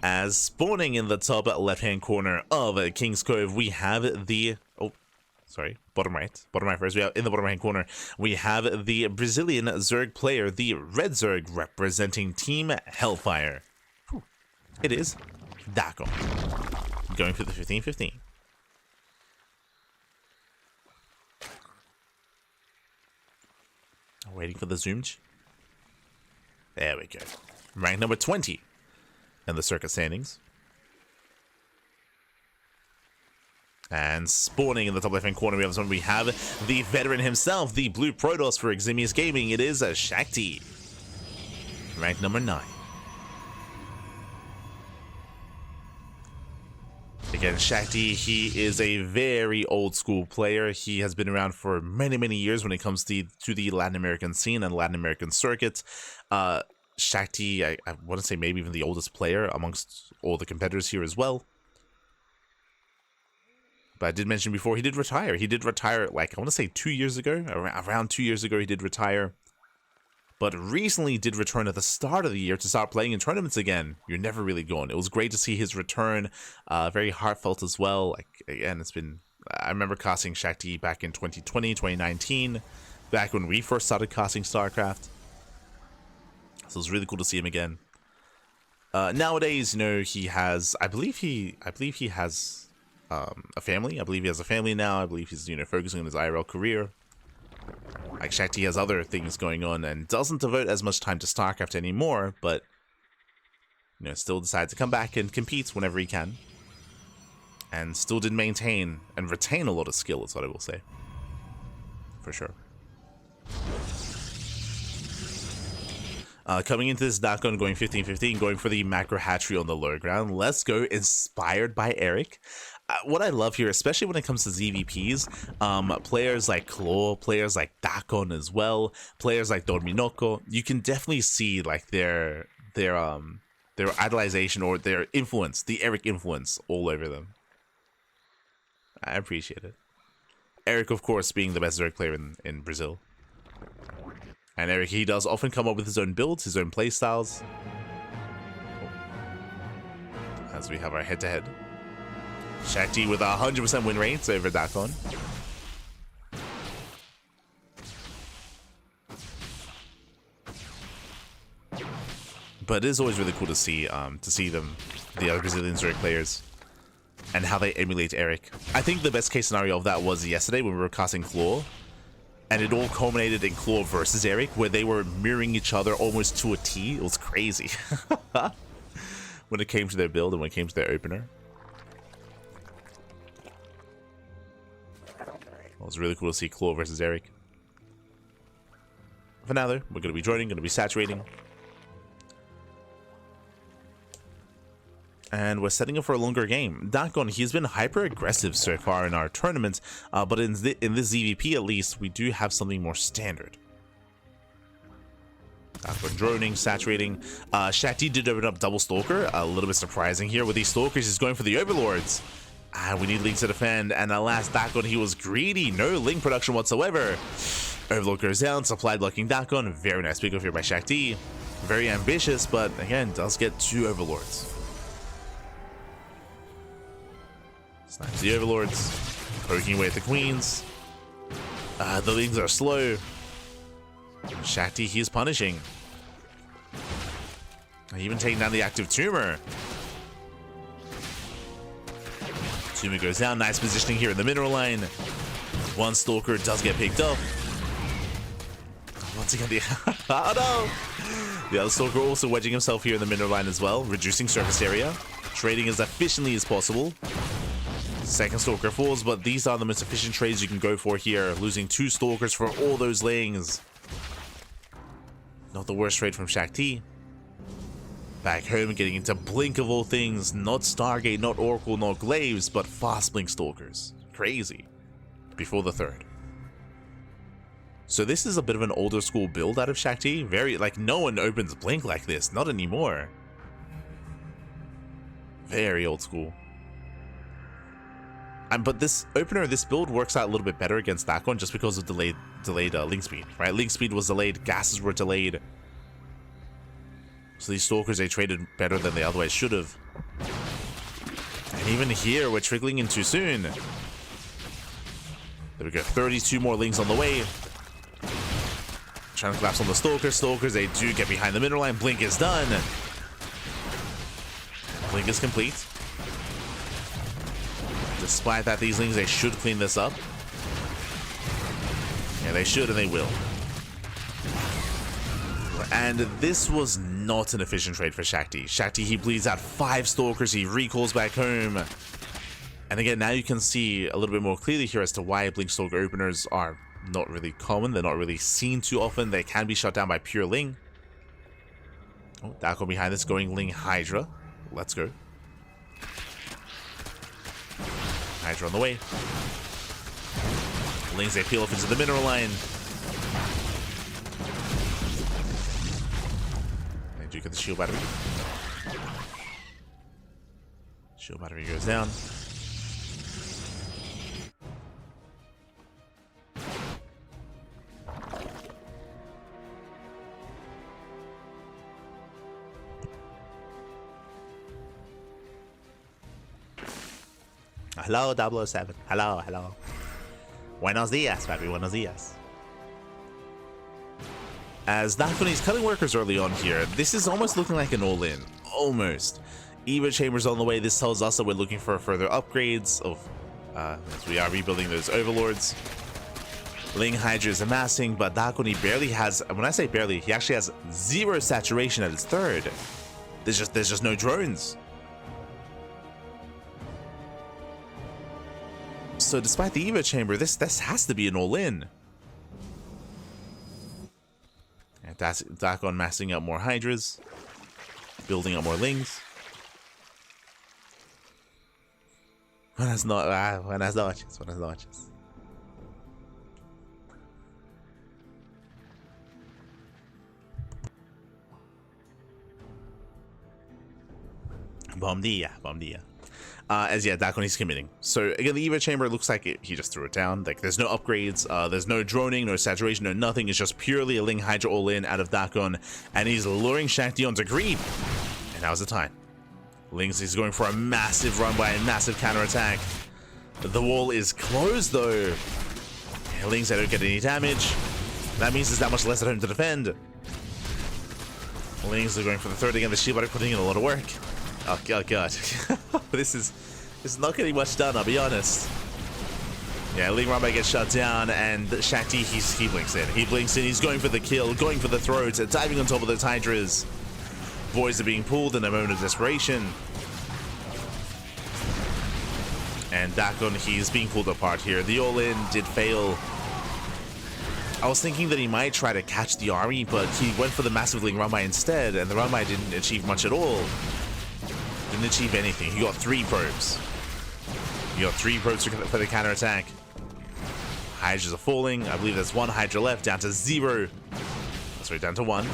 As spawning in the top left-hand corner of King's Cove, we have the... Oh, sorry, bottom right first. We have, in the bottom right-hand corner, we have the Brazilian Zerg player, the Red Zerg, representing Team Hellfire. Whew. It is DakkoN, going for the 15-15. Waiting for the zoomed. There we go. Rank number 20 in the circuit standings. And spawning in the top left-hand corner, we have the veteran himself, the blue Protoss for Eximius Gaming. It is a Shakti. Rank number 9. Again, Shakti, he is a very old school player. He has been around for many, many years when it comes to the Latin American scene and Latin American circuits. Shakti, I want to say maybe even the oldest player amongst all the competitors here as well. But I did mention before, he did retire. He did retire, like, I want to say 2 years ago. Around 2 years ago, he did retire. But recently did return at the start of the year to start playing in tournaments again. You're never really gone. It was great to see his return. Very heartfelt as well. Like, again, it's been... I remember casting Shakti back in 2020, 2019. Back when we first started casting StarCraft. So it was really cool to see him again. Nowadays, you know, he has... I believe he has a family. I believe he has a family now. I believe he's, you know, focusing on his IRL career. Like, Shakti has other things going on and doesn't devote as much time to StarCraft anymore, but, you know, still decides to come back and compete whenever he can. And still did maintain and retain a lot of skill, is what I will say. For sure. Coming into this DakkoN, going 15-15, going for the macro hatchery on the lower ground. Let's go, inspired by Eric. What I love here, especially when it comes to ZVPs, players like Claw, players like DakkoN as well, players like Dorminoko, you can definitely see like their idolization or their influence, the Eric influence all over them. I appreciate it. Eric, of course, being the best Zerg player in Brazil. And Eric, he does often come up with his own builds, his own playstyles. As we have our head-to-head. Shakti with 100% win rates over DakkoN. But it is always really cool to see them, the other Brazilian Zerg players, and how they emulate Eric. I think the best case scenario of that was yesterday when we were casting Claw, and it all culminated in Claw versus Eric, where they were mirroring each other almost to a T. It was crazy when it came to their build and when it came to their opener. It was really cool to see Claw versus Eric. For now, though, we're going to be joining, going to be saturating. And we're setting up for a longer game. DakkoN, he's been hyper-aggressive so far in our tournaments, but in this ZVP at least, we do have something more standard. DakkoN droning, saturating. Shakti did open up double Stalker, a little bit surprising here. With these Stalkers, he's going for the Overlords. We need Link to defend, and alas, DakkoN, he was greedy. No Link production whatsoever. Overlord goes down, supply blocking DakkoN. Very nice pick off here by Shakti. Very ambitious, but again, does get 2 Overlords. Snipes the Overlords, poking away at the Queens. The Lings are slow. Shakti, he is punishing. Even taking down the active Tumor. Tumor goes down, nice positioning here in the mineral line. One Stalker does get picked up. Once again, oh no! The other Stalker also wedging himself here in the mineral line as well, reducing surface area, trading as efficiently as possible. Second Stalker falls, but these are the most efficient trades you can go for here, losing 2 Stalkers for all those Lings. Not the worst trade from Shakti. Back home, getting into Blink of all things, not Stargate, not Oracle, not Glaives, but fast Blink Stalkers. Crazy. Before the 3rd. So this is a bit of an older school build out of Shakti. Very, like, no one opens Blink like this, not anymore. Very old school. But this opener, this build works out a little bit better against DakkoN just because of delayed link speed, right? Link speed was delayed, gases were delayed. So these Stalkers, they traded better than they otherwise should have. And even here, we're trickling in too soon. There we go, 32 more Lings on the way. Trying to collapse on the Stalkers. Stalkers, they do get behind the mineral line. Blink is done. Blink is complete. Despite that, these Lings, they should clean this up. Yeah, they should and they will. And this was not an efficient trade for Shakti. Shakti, he bleeds out 5 Stalkers, he recalls back home. And again, now you can see a little bit more clearly here as to why Blink Stalker openers are not really common. They're not really seen too often. They can be shut down by pure Ling. Oh, DakkoN behind this, going Ling Hydra. Let's go. Hydra on the way. Lings, they peel off into the mineral line. They do get the shield battery. Shield battery goes down. Hello, 007. Hello, hello. Buenos dias, baby. Buenos dias. As DakkoN is cutting workers early on here, this is almost looking like an all-in. Almost. Eva Chambers on the way. This tells us that we're looking for further upgrades of... as we are rebuilding those Overlords. Ling Hydra is amassing, but DakkoN, he barely has... When I say barely, he actually has 0 saturation at his third. There's just no drones. So despite the Eva Chamber, this has to be an all-in. And that's DakkoN massing up more Hydras, building up more Lings. Buenas noches, buenas noches. Bom dia, bom dia. As yeah, DakkoN is committing. So again, the Eva Chamber looks like he just threw it down. Like there's no upgrades, there's no droning, no saturation, no nothing. It's just purely a Ling Hydra all-in out of DakkoN, and he's luring Shakti onto creep. And now's the time. Lings is going for a massive run by a massive counterattack. The wall is closed though. And Lings, they don't get any damage. That means there's that much less at home to defend. Lings are going for the third again. The shield are putting in a lot of work. Oh god, this is not getting much done, I'll be honest. Yeah, Ling Rambai gets shut down, and Shakti, he blinks in. He blinks in, he's going for the kill, going for the throat, diving on top of those Hydras. Boys are being pulled in a moment of desperation. And DakkoN, he's being pulled apart here. The all-in did fail. I was thinking that he might try to catch the army, but he went for the massive Ling Rambai instead, and the Rambai didn't achieve much at all. Didn't achieve anything. He got 3 probes. He got 3 probes for the counterattack. Hydras are falling. I believe there's 1 Hydra left, down to 0. Sorry, down to 1.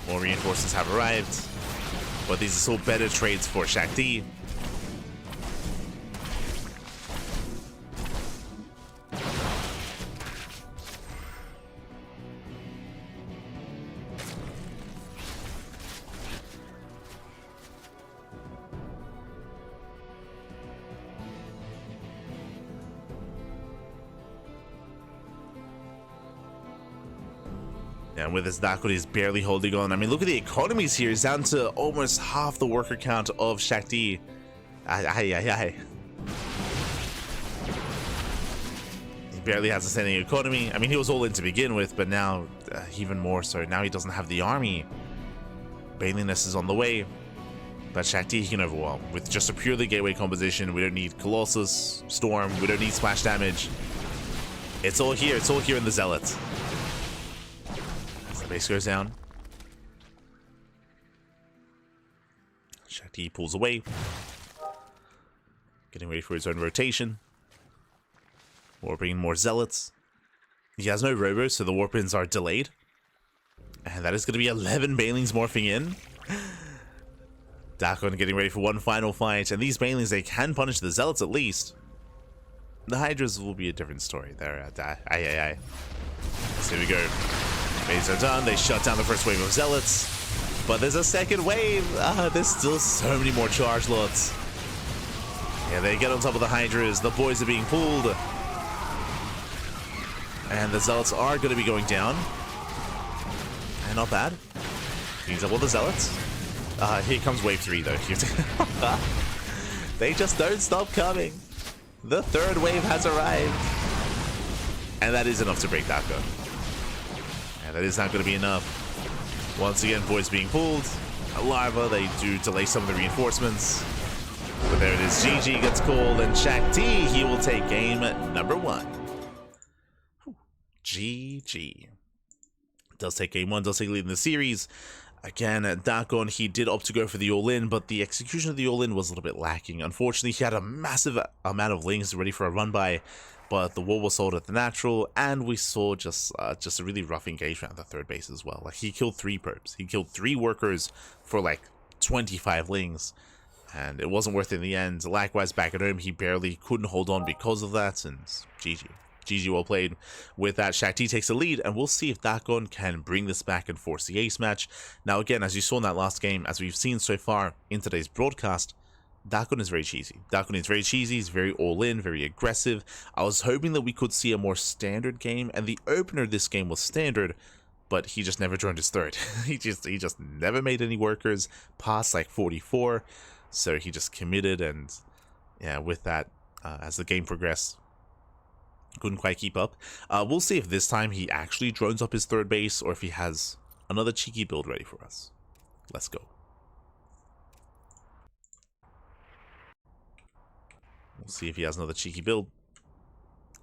More reinforcements have arrived. But these are still better trades for Shakti. And with his DakkoN, he's barely holding on. I mean, look at the economies here. He's down to almost half the worker count of Shakti. He barely has a standing economy. I mean, he was all in to begin with, but now even more so. Now he doesn't have the army. Bailiness is on the way. But Shakti, he can overwhelm. With just a purely gateway composition, we don't need Colossus, Storm, we don't need splash damage. It's all here. It's all here in the Zealot. Base goes down. Shakti pulls away. Getting ready for his own rotation. We're bringing more Zealots. He has no Robo, so the Warpins are delayed. And that is going to be 11 Banelings morphing in. DakkoN getting ready for one final fight. And these Banelings, they can punish the Zealots at least. The Hydras will be a different story there. So here we go. Phase are done. They shut down the first wave of Zealots. But there's a second wave. There's still so many more charge lots. Yeah, they get on top of the Hydras. The boys are being pulled. And the Zealots are going to be going down. And not bad. Cleans up all the Zealots. Here comes wave 3 though. They just don't stop coming. The third wave has arrived. And that is enough to break DakkoN. And that is not going to be enough. Once again, boys being pulled. Larva, they do delay some of the reinforcements. But there it is. GG gets called, and Shakti, he will take game number 1. GG. Does take game 1, does take lead in the series. Again, DakkoN, he did opt to go for the all-in, but the execution of the all-in was a little bit lacking. Unfortunately, he had a massive amount of lings ready for a run-by, but the wall was sold at the natural, and we saw just a really rough engagement at the third base as well. Like, he killed 3 perps. He killed 3 workers for like 25 lings, and it wasn't worth it in the end. Likewise, back at home, he barely couldn't hold on because of that, and GG. GG, well played. With that, Shakti takes the lead, and we'll see if DakkoN can bring this back and force the ace match. Now, again, as you saw in that last game, as we've seen so far in today's broadcast, DakkoN is very cheesy. DakkoN is very cheesy, he's very all-in, very aggressive. I was hoping that we could see a more standard game, and the opener of this game was standard, but he just never joined his third. he just never made any workers past like 44, so he just committed, and yeah, with that, as the game progressed, couldn't quite keep up. We'll see if this time he actually drones up his third base, or if he has another cheeky build ready for us. Let's go. We'll see if he has another cheeky build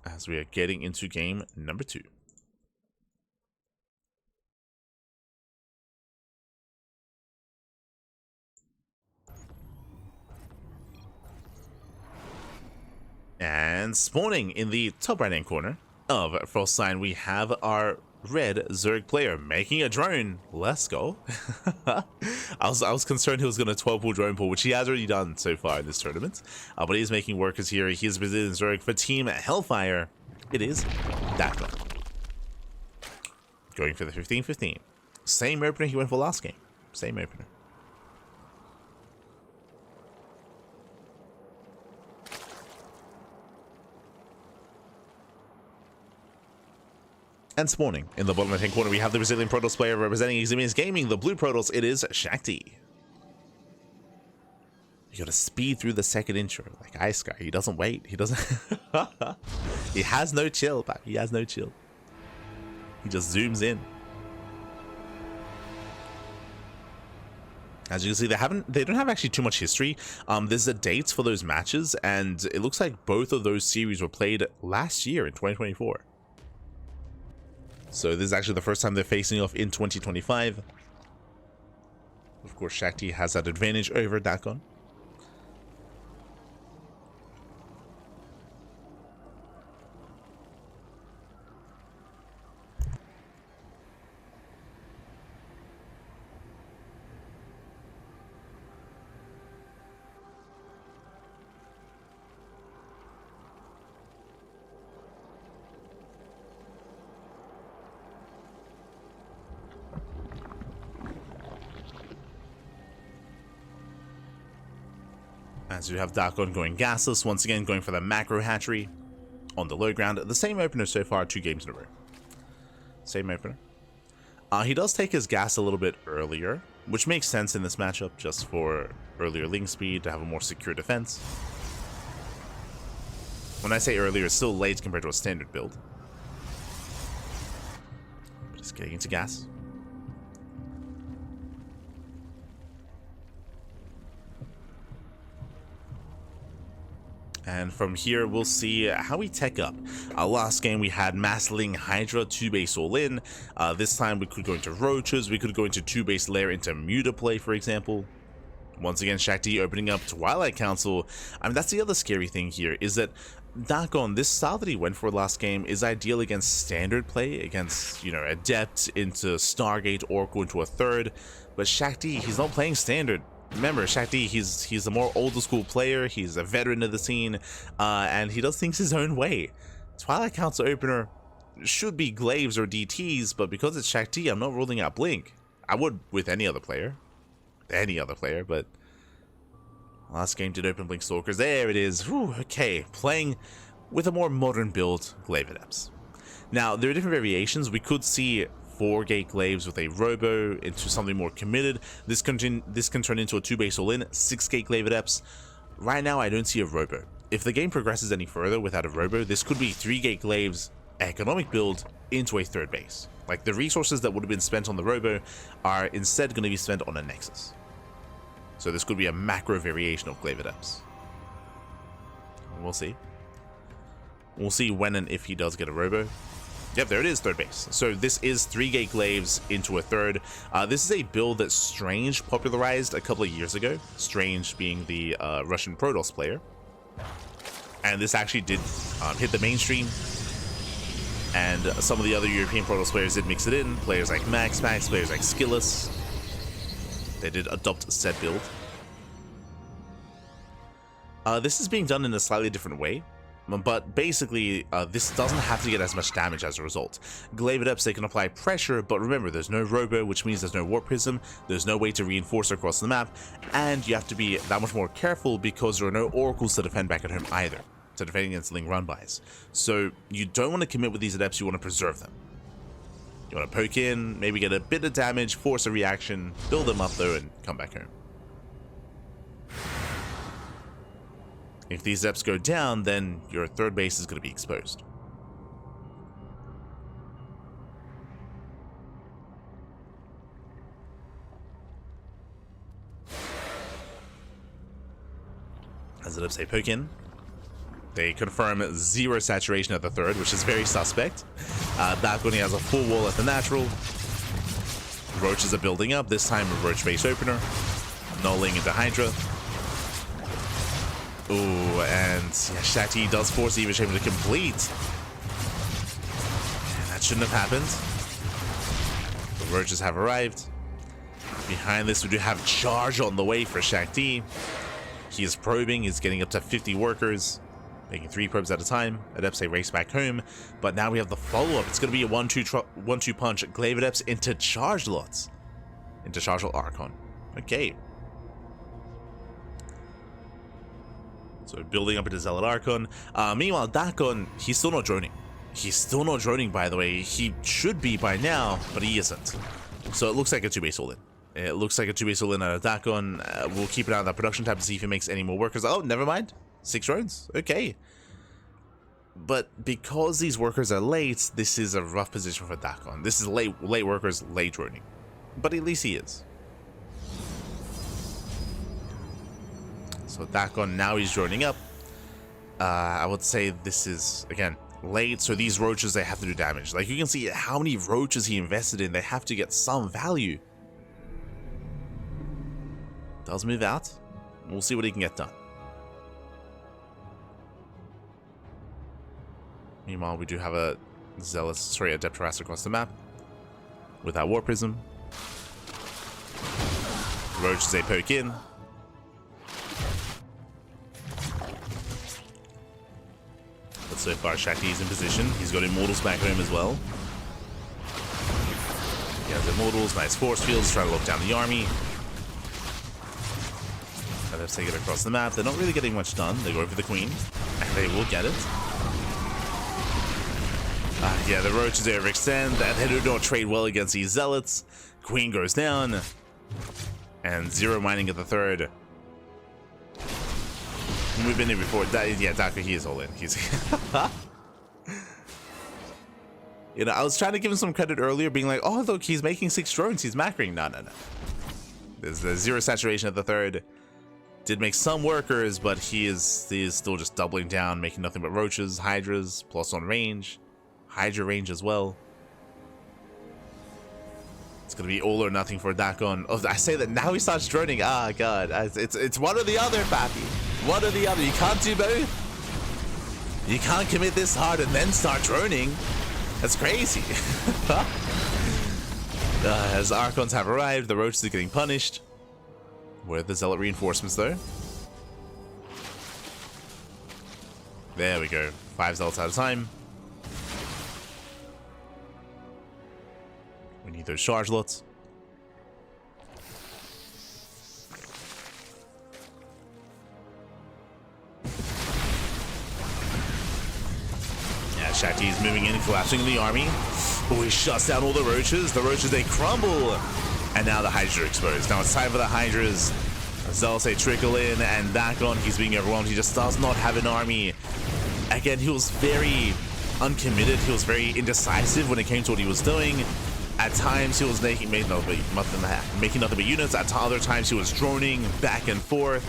as we are getting into game number 2. And spawning in the top right hand corner of Frost Sign, we have our red Zerg player making a drone. Let's go. I was concerned he was going to 12-pull drone pull, which he has already done so far in this tournament. But he's making workers here. He is Brazilian Zerg for Team Hellfire. It is DakkoN. Going for the 15-15. Same opener he went for last game. Same opener. And spawning in the bottom right-hand corner, we have the Brazilian Protoss player representing Eximius Gaming, the blue Protoss. It is Shakti. You gotta speed through the second intro, like Ice Guy. He doesn't wait. He doesn't. He has no chill, but he has no chill. He just zooms in. As you can see, they don't have actually too much history. There's the dates for those matches, and it looks like both of those series were played last year in 2024. So this is actually the first time they're facing off in 2025. Of course, Shakti has that advantage over DakkoN. As you have DakkoN going gasless, once again going for the macro hatchery on the low ground. The same opener so far, 2 games in a row. Same opener. He does take his gas a little bit earlier, which makes sense in this matchup, just for earlier link speed to have a more secure defense. When I say earlier, it's still late compared to a standard build. Just getting into gas. And from here, we'll see how we tech up. Last game, we had Massling Hydra 2-base all-in. This time, we could go into Roaches. We could go into 2-base layer into Mutaplay, for example. Once again, Shakti opening up Twilight Council. I mean, that's the other scary thing here, is that DakkoN, this style that he went for last game is ideal against standard play, against, you know, Adept into Stargate, Oracle into a third. But Shakti, he's not playing standard. Remember, Shakti, he's a more older school player, he's a veteran of the scene, and he does things his own way. Twilight Council opener, should be Glaives or DTs, but because it's Shakti, I'm not ruling out Blink. I would with any other player. But last game did open Blink Stalkers. There it is. Whew, okay, playing with a more modern build, Glaive Adepts. Now, there are different variations. We could see 4-gate Glaives with a Robo into something more committed. This can turn into a 2-base all-in, 6-gate Glaive Adepts. Right now, I don't see a Robo. If the game progresses any further without a Robo, this could be 3-gate Glaives economic build into a 3rd base. Like, the resources that would have been spent on the Robo are instead going to be spent on a Nexus. So this could be a macro variation of Glaive Adepts. We'll see. We'll see when and if he does get a Robo. Yep, there it is, 3rd base. So this is 3-gate Glaives into a 3rd. This is a build that Strange popularized a couple of years ago. Strange being the Russian Protoss player. And this actually did hit the mainstream. And some of the other European Protoss players did mix it in. Players like Max, players like Skillus. They did adopt said build. This is being done in a slightly different way, but basically this doesn't have to get as much damage as a result. Glaive Adepts, they can apply pressure, but remember there's no Robo, which means there's no Warp Prism, there's no way to reinforce across the map, and you have to be that much more careful because there are no Oracles to defend back at home either, to defend against Ling run-bys. So you don't want to commit with these Adepts, you want to preserve them. You want to poke in, maybe get a bit of damage, force a reaction, build them up though, and come back home. If these Adepts go down, then your 3rd base is going to be exposed. As Adepts say poke in, they confirm 0 saturation at the 3rd, which is very suspect. DakkoN has a full wall at the natural. Roaches are building up, this time a Roach base opener. Nulling into Hydra. Ooh, and yeah, Shakti does force the Eva Chamber to complete. And that shouldn't have happened. The Roaches have arrived. Behind this, we do have Charge on the way for Shakti. He is probing, he's getting up to 50 workers. Making 3 probes at a time. Adepts, they race back home. But now we have the follow-up. It's going to be a 1-2 punch. Glaive Adepts into Charged Lots. Into Charged Lot Archon. Okay. So building up into Zealot Archon. Meanwhile, DakkoN, he's still not droning. He's still not droning, by the way. He should be by now, but he isn't. So it looks like a 2-base all-in. It looks like a 2-base all-in out of DakkoN. We'll keep it out of that production tab to see if he makes any more workers. Oh, never mind. 6 drones? Okay. But because these workers are late, this is a rough position for DakkoN. This is late workers, late droning. But at least he is. So DakkoN, now he's droning up. I would say this is, again, late. So these roaches, they have to do damage. Like, you can see how many roaches he invested in. They have to get some value. Does move out. We'll see what he can get done. Meanwhile, we do have a Adept Harass across the map with our War Prism. Roaches, they poke in. But so far, Shakti is in position. He's got Immortals back home as well. He has Immortals, nice force fields, trying to lock down the army. Adepts take it across the map. They're not really getting much done. They go for the Queen, and they will get it. Yeah, the Roaches overextend, and they do not trade well against these Zealots. Queen goes down, and 0 mining at the 3rd. We've been here before. Yeah, DakkoN, he is all in. He's you know, I was trying to give him some credit earlier, being like, oh, look, he's making 6 drones. He's macroing. No. There's the 0 saturation at the 3rd. Did make some workers, but he is still just doubling down, making nothing but Roaches, Hydras, plus on range. Hydra range as well. It's gonna be all or nothing for DakkoN. Oh, I say that now he starts droning. Ah, God, it's one or the other, Pappy. One or the other. You can't do both. You can't commit this hard and then start droning. That's crazy. As Archons have arrived, the Roaches are getting punished. Where are the Zealot reinforcements, though? There we go. 5 Zealots at a time. Need those charge lots. Yeah, Shakti is moving in, collapsing the army. Oh, he shuts down all the roaches. The roaches, they crumble. And now the Hydra exposed. Now it's time for the Hydras. Zealous, they trickle in, and DakkoN, he's being overwhelmed. He just does not have an army. Again, he was very uncommitted. He was very indecisive when it came to what he was doing. At times, he was making nothing but units. At other times, he was droning back and forth.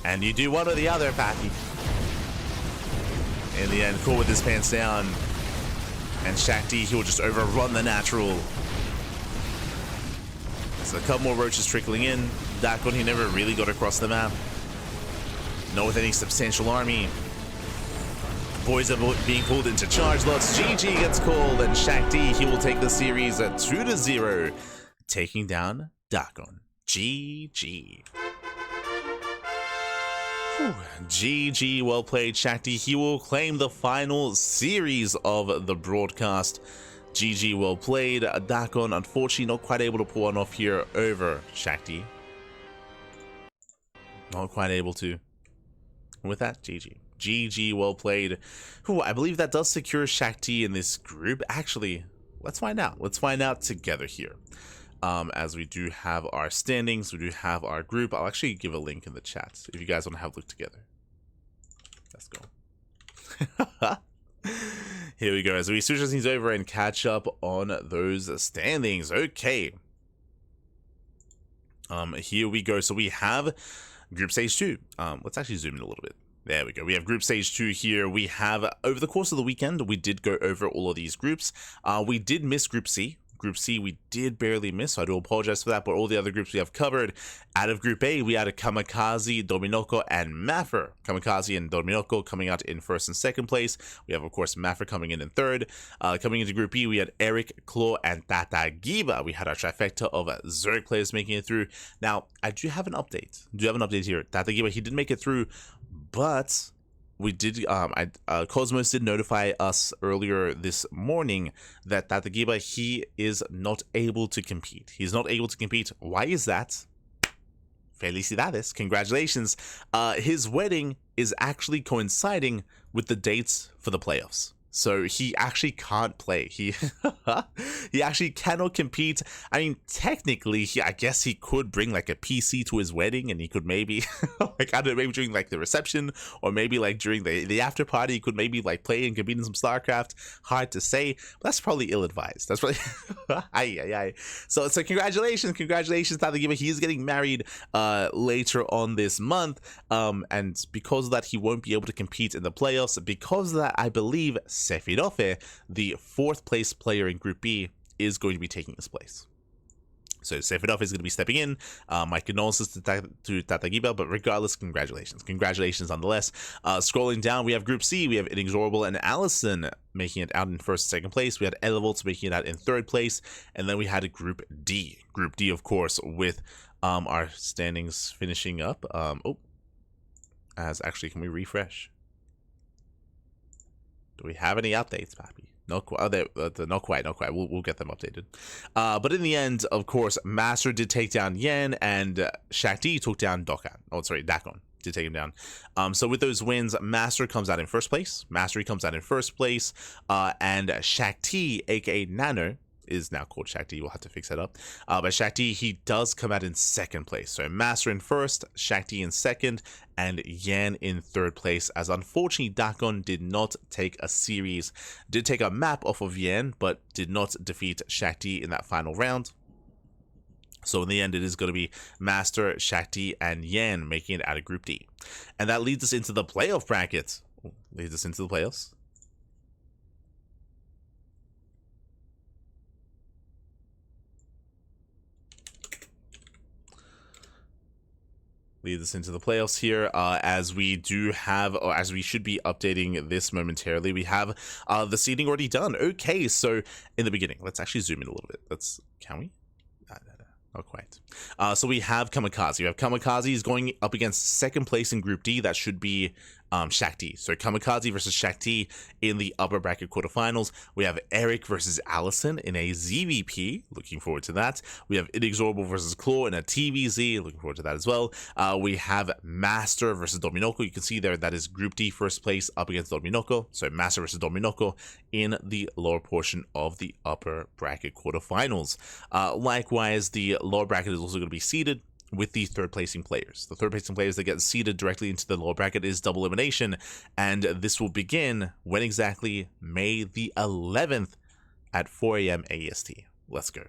And you do one or the other, Pappy. In the end, Cool with his pants down. And Shakti, he will just overrun the natural. So a couple more roaches trickling in. DakkoN, he never really got across the map. Not with any substantial army. Boys are being pulled into charge lots. GG gets called, and Shakti, he will take the series at 2-0, taking down DakkoN. GG. Whew. GG, well played, Shakti. He will claim the final series of the broadcast. GG, well played. DakkoN, unfortunately, not quite able to pull one off here over Shakti. Not quite able to. With that, GG. GG, well played. Whew, I believe that does secure Shakti in this group. Actually, let's find out. Let's find out together here. As we do have our standings, we do have our group. I'll actually give a link in the chat if you guys want to have a look together. Let's go. Here we go. As we switch things over and catch up on those standings. Okay. Here we go. So we have Group Stage 2. Let's actually zoom in a little bit. There we go. We have Group Stage 2 here. We have, over the course of the weekend, we did go over all of these groups. We did miss Group C. Group C, we did barely miss, so I do apologize for that, but all the other groups we have covered. Out of Group A, we had a Kamikaze, Dominoko, and Maffer. Kamikaze and Dominoko coming out in first and second place. We have, of course, Maffer coming in third. Coming into Group B, we had Eric, Claw, and Tata Giba. We had our trifecta of Zerg players making it through. Now, I do have an update. Here. Tata Giba, he did make it through, but we did, Cosmos did notify us earlier this morning that Tata Giba, he is not able to compete. He's not able to compete. Why is that? Felicidades. Congratulations. His wedding is actually coinciding with the dates for the playoffs. So he actually can't play. He actually cannot compete. I mean, technically, I guess he could bring like a PC to his wedding, and he could maybe, like, I don't know, maybe during like the reception, or maybe like during the after party, he could maybe like play and compete in some StarCraft. Hard to say, but that's probably ill-advised. That's probably, So congratulations, Tata Giba. He is getting married later on this month, and because of that, he won't be able to compete in the playoffs. Because of that, I believe Sefirofe, the fourth place player in Group B, is going to be taking his place. So Sefirofe is going to be stepping in. My condolences to Tata Giba, but regardless, congratulations. Congratulations nonetheless. Scrolling down, we have Group C. We have Inexorable and Allison making it out in first and second place. We had Elevolts making it out in third place. And then we had a Group D. Group D, of course, with our standings finishing up. Can we refresh? Do we have any updates, Pappy? Not quite. We'll get them updated. But in the end, of course, Master did take down Yen, and Shakti took down DakkoN to take him down. So with those wins, Master comes out in first place. And Shakti, aka Nano, is now called Shakti. We'll have to fix that up. But Shakti, he does come out in second place. So Master in first, Shakti in second, and Yan in third place. As unfortunately, DakkoN did not take a series, did take a map off of Yan, but did not defeat Shakti in that final round. So in the end, it is going to be Master, Shakti, and Yan making it out of Group D. And that leads us into the playoff bracket. Leads us into the playoffs. Leads us into the playoffs here, as we do have, or as we should be updating this momentarily. We have the seeding already done. Okay, so in the beginning, let's actually zoom in a little bit. Can we? No, not quite. So we have Kamikaze. We have Kamikaze is going up against second place in Group D. That should be Shakti. So Kamikaze versus Shakti in the upper bracket quarterfinals. We have Eric versus Allison in a ZVP. Looking forward to that. We have Inexorable versus Claw in a TvZ. Looking forward to that as well. We have Master versus Dominoko. You can see there that is Group D first place up against Dominoko. So Master versus Dominoko in the lower portion of the upper bracket quarterfinals. Likewise, the lower bracket is also going to be seeded with the third placing players. The third placing players that get seeded directly into the lower bracket is double elimination, and this will begin when exactly? May the 11th at 4 a.m. AST. Let's go.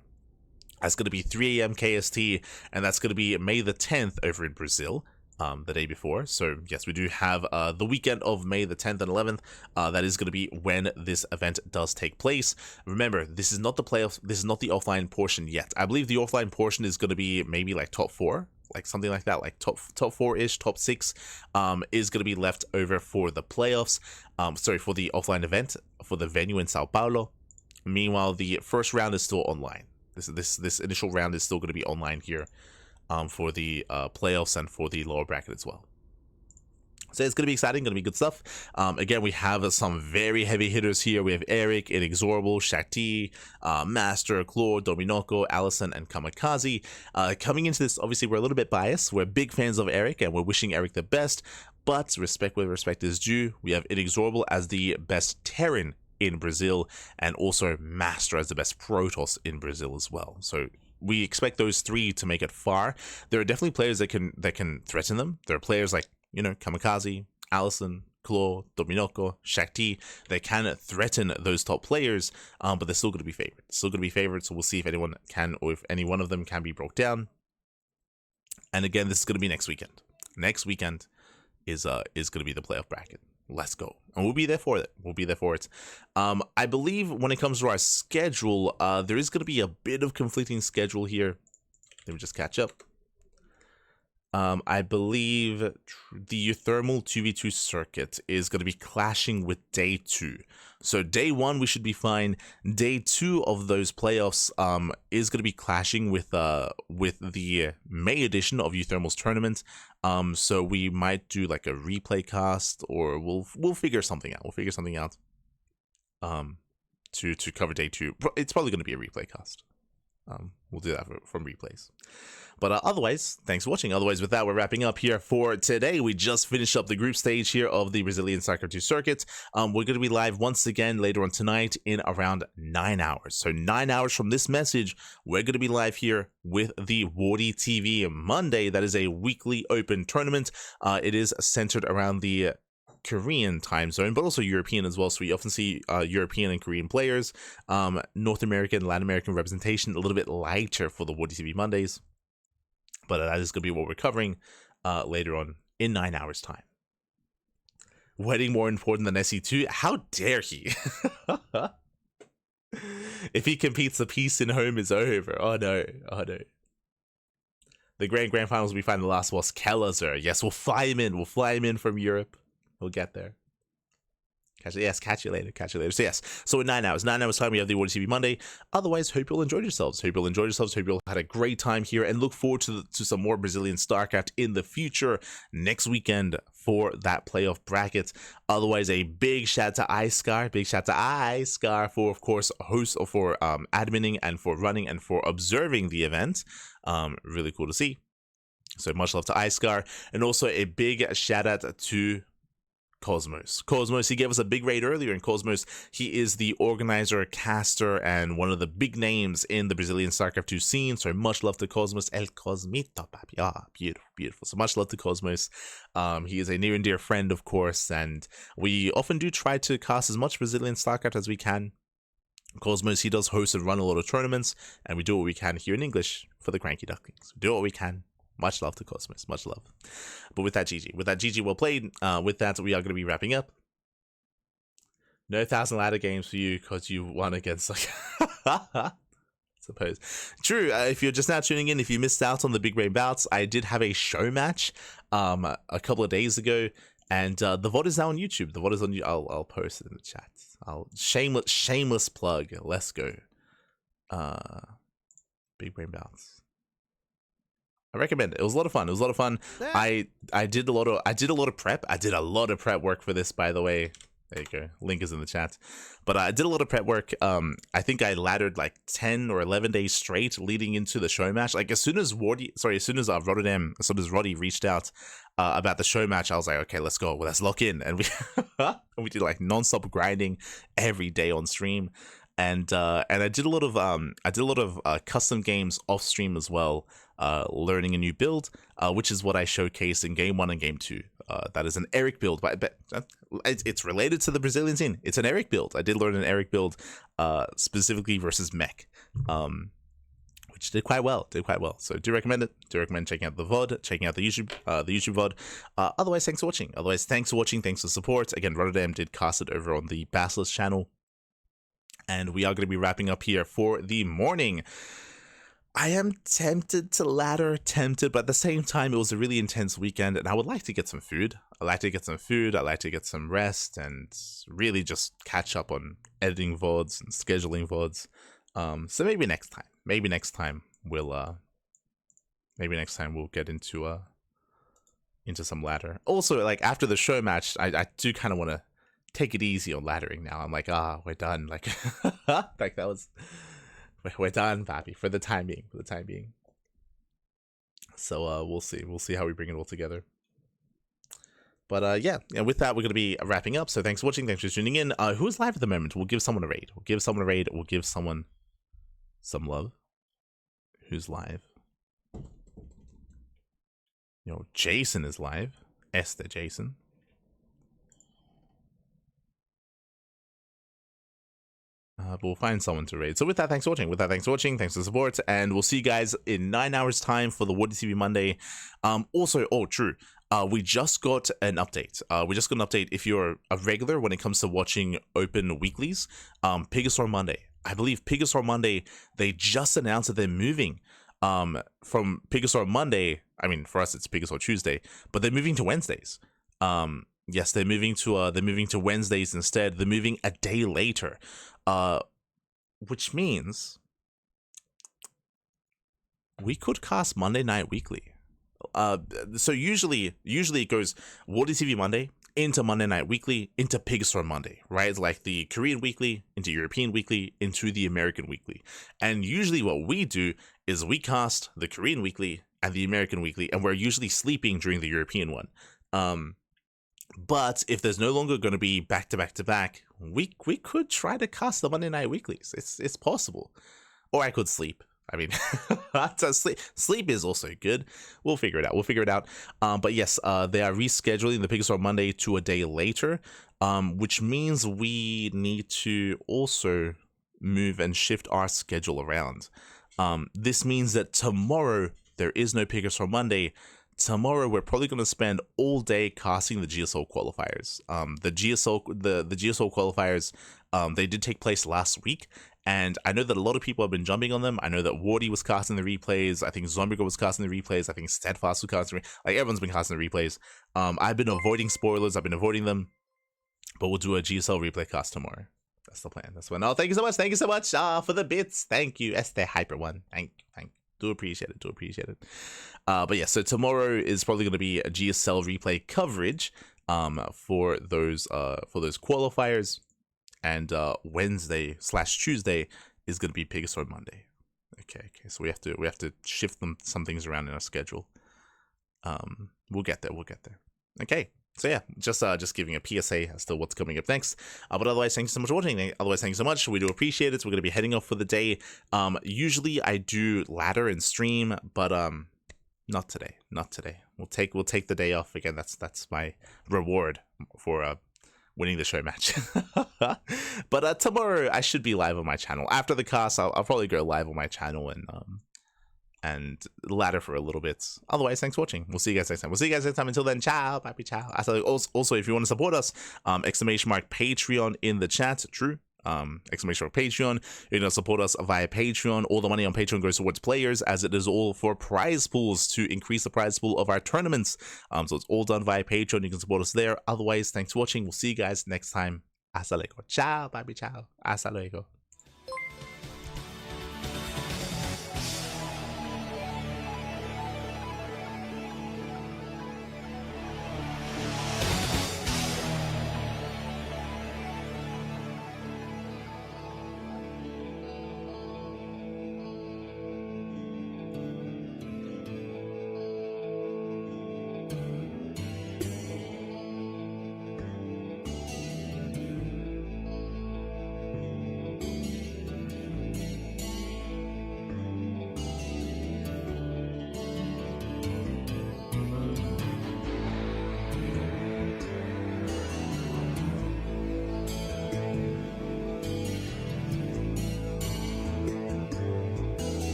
That's going to be 3 a.m. KST, and that's going to be May the 10th over in Brazil. The day before. So yes, we do have the weekend of May the 10th and 11th. That is going to be when this event does take place. Remember, this is not the playoffs. This is not the offline portion yet. I believe the offline portion is going to be maybe like top 4, like something like that, like top 4-ish, top 6 is going to be left over for the playoffs. Sorry, for the offline event for the venue in Sao Paulo. Meanwhile, the first round is still online. This initial round is still going to be online here. For the playoffs and for the lower bracket as well. So it's going to be exciting, going to be good stuff. Again, we have some very heavy hitters here. We have Eric, Inexorable, Shakti, Master, Claw, Dominoko, Allison, and Kamikaze. Coming into this, obviously, we're a little bit biased. We're big fans of Eric, and we're wishing Eric the best. But respect where respect is due. We have Inexorable as the best Terran in Brazil, and also Master as the best Protoss in Brazil as well. So we expect those 3 to make it far. There are definitely players that can threaten them. There are players like, you know, Kamikaze, Allison, Claw, Dominoko, Shakti. They can threaten those top players, but they're still going to be favored. Still going to be favored. So we'll see if anyone can, or if any one of them can be broke down. And again, this is going to be next weekend. Next weekend is going to be the playoff bracket. Let's go. And we'll be there for it. We'll be there for it. I believe when it comes to our schedule, there is going to be a bit of conflicting schedule here. Let me just catch up. I believe the thermal 2v2 circuit is going to be clashing with day 2. So day 1 we should be fine. Day 2 of those playoffs is going to be clashing with the May edition of Euthermal's tournament. So we might do like a replay cast, or we'll figure something out. We'll figure something out. To cover day 2. It's probably going to be a replay cast. We'll do that from replays. But otherwise, thanks for watching. Otherwise, with that, we're wrapping up here for today. We just finished up the group stage here of the Brazilian StarCraft 2 circuit. We're going to be live once again later on tonight in around 9 hours. So 9 hours from this message, we're going to be live here with the Wardy TV Monday. That is a weekly open tournament. It is centered around the Korean time zone, but also European as well. So we often see European and Korean players. North American, Latin American representation a little bit lighter for the Wardy TV Mondays. But that is going to be what we're covering later on in 9 hours' time. Wedding more important than SE2? How dare he? If he competes, the peace in home is over. Oh no, oh no. The grand finals, we find the last boss, Kelazar. Yes, we'll fly him in. We'll fly him in from Europe. We'll get there. Catch you later. So yes, so in 9 hours time, we have the Wardy TV Monday. Otherwise, hope you all enjoyed yourselves. Hope you all had a great time here, and look forward to some more Brazilian StarCraft in the future next weekend for that playoff bracket. Otherwise, a big shout to iScar, for, of course, host, for adminning and for running and for observing the event. Really cool to see. So much love to iScar, and also a big shout out to Cosmos, he gave us a big raid earlier, and Cosmos, he is the organizer, caster, and one of the big names in the Brazilian StarCraft 2 scene. So much love to Cosmos, El Cosmito, papi. Ah, beautiful. So much love to Cosmos. He is a near and dear friend, of course, and we often do try to cast as much Brazilian StarCraft as we can. Cosmos, he does host and run a lot of tournaments, and we do what we can here in English for the CranKy Ducklings. We do what we can. Much love to Cosmos, much love. But with that, GG well played. With that, we are going to be wrapping up. No 1,000 ladder games for you because you won against, like, suppose. True. If you're just now tuning in, if you missed out on the Big Brain Bouts, I did have a show match a couple of days ago, and the VOD is now on YouTube. The VOD is on you. I'll post it in the chat. Shameless plug. Let's go. Big Brain Bouts. I recommend it. It was a lot of fun. It was a lot of fun. I did a lot of prep. I did a lot of prep work for this, by the way. There you go. Link is in the chat. But I did a lot of prep work. I think I laddered like 10 or 11 days straight leading into the show match. Like as soon as Roddy reached out about the show match, I was like, okay, let's go. Well, let's lock in. And we did like non-stop grinding every day on stream. And I did a lot of custom games off stream as well, learning a new build, which is what I showcased in game 1 and game 2. That is an Eric build, but it's related to the Brazilian scene. It's an Eric build. I did learn an Eric build, specifically versus mech, which did quite well. So do recommend it. Do recommend checking out the VOD, checking out the YouTube VOD. Otherwise, thanks for watching. Thanks for support. Again, Rotterdam did cast it over on the Basilisk channel, and we are going to be wrapping up here for the morning. I am tempted to ladder, but at the same time, it was a really intense weekend, and I would like to get some food. I'd like to get some rest, and really just catch up on editing VODs and scheduling VODs. So maybe next time we'll get into some ladder. Also, like after the show match, I do kind of want to take it easy on laddering now. I'm like, we're done. Like, like that was. We're done, Pappy, for the time being. So we'll see how we bring it all together. But yeah, with that, we're going to be wrapping up. So thanks for watching. Thanks for tuning in. Who's live at the moment? We'll give someone a raid. We'll give someone some love. Who's live? Jason is live. Esther Jason. But we'll find someone to raid. So with that, thanks for watching. Thanks for the support. And we'll see you guys in 9 hours time for the Woody TV Monday. Also, we just got an update. If you're a regular when it comes to watching open weeklies, Pegasaur Monday. I believe Pegasaur Monday, they just announced that they're moving from Pegasaur Monday. I mean, for us, it's Pegasaur Tuesday, but they're moving to Wednesdays. Yes, they're moving to Wednesdays instead. They're moving a day later. Which means we could cast Monday Night Weekly. So usually it goes Woody TV Monday into Monday Night Weekly into Pegasaur Monday, right? It's like the Korean Weekly into European Weekly into the American Weekly. And usually what we do is we cast the Korean Weekly and the American Weekly, and we're usually sleeping during the European one. But if there's no longer going to be back to back, we could try to cast the Monday Night Weeklies. It's possible, or I could sleep. I mean, sleep is also good. We'll figure it out. But yes, they are rescheduling the Pegasaur Monday to a day later, which means we need to also move and shift our schedule around. This means that tomorrow there is no Pegasaur Monday. Tomorrow we're probably going to spend all day casting the GSL qualifiers. The GSL qualifiers, they did take place last week, and I know that a lot of people have been jumping on them. I know that Wardy was casting the replays. I think Zombigo was casting the replays. I think Steadfast was casting like everyone's been casting the replays. I've been avoiding spoilers. I've been avoiding them, but we'll do a GSL replay cast tomorrow. That's the plan. That's when. Oh, thank you so much. For the bits. Thank you, Este Hyper One. Thank you. Do appreciate it. But yeah, so tomorrow is probably going to be a GSL replay coverage for those qualifiers, and Wednesday/Tuesday is going to be Pegasaur Monday. Okay. So we have to shift some things around in our schedule. We'll get there. Okay. So yeah, just giving a PSA as to what's coming up next. But otherwise, thank you so much for watching. Thank you so much. We do appreciate it. We're going to be heading off for the day. Usually I do ladder and stream, but not today. We'll take the day off again. That's my reward for winning the show match. But tomorrow I should be live on my channel. After the cast, I'll probably go live on my channel and ladder for a little bit. Otherwise, thanks for watching. We'll see you guys next time. Until then, ciao, papi, ciao. Also, if you want to support us, !Patreon in the chat. True. !Patreon. You're going to support us via Patreon. All the money on Patreon goes towards players, as it is all for prize pools to increase the prize pool of our tournaments. So it's all done via Patreon. You can support us there. Otherwise, thanks for watching. We'll see you guys next time. Hasta luego. Ciao, papi, ciao. Hasta luego.